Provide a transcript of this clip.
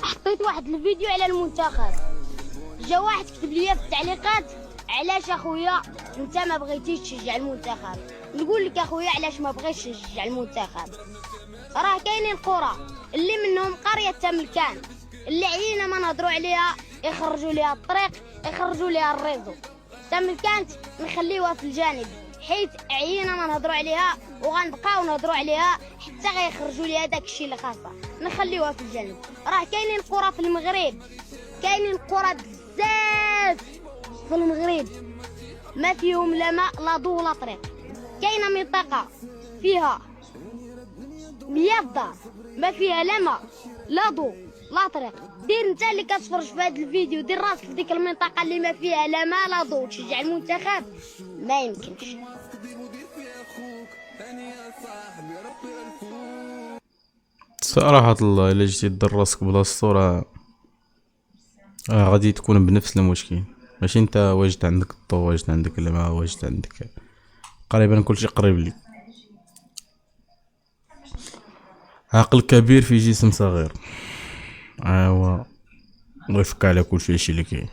حطيت واحد الفيديو على المنتخب، جا واحد كتب لي في التعليقات علاش اخويا انت ما بغيتيش تشجع المنتخب. نقول لك اخويا علاش ما بغيتش نشجع المنتخب. راه كاينين قرى اللي منهم قريه تملكان اللي عيينا ما نهضروا عليها، يخرجوا ليها الطريق، يخرجوا ليها الريزو. تملكانت نخليوها في الجانب حيت عيينا ما نهضروا عليها وغنبقاو نهضروا عليها حتى غيخرجوا ليها داك الشيء اللي خاصها، نخليوها في الجانب. راه كاينين قرى في المغرب، كاينين قرى بزاف في المغرب ما فيهم لا ماء لا ضوء لا طريق. كاينه منطقه فيها 100 دار ما فيها لا ماء لا ضوء لا طريق. دير انت اللي كتفرج في هذا الفيديو، دير راسك في ديك المنطقه اللي ما فيها لا ماء لا ضوء تشجع المنتخب، ما يمكنش. صراحة الله الا جيتي دير راسك بلاصتو راه غادي تكون بنفس المشكل. ماشي انت واجد عندك الضو، واجد عندك الماء، واجد عندك قريبا كلشي قريب ليك. عقل كبير في جسم صغير، ايوا الله يفك على كلشي هادشي اللي كاين.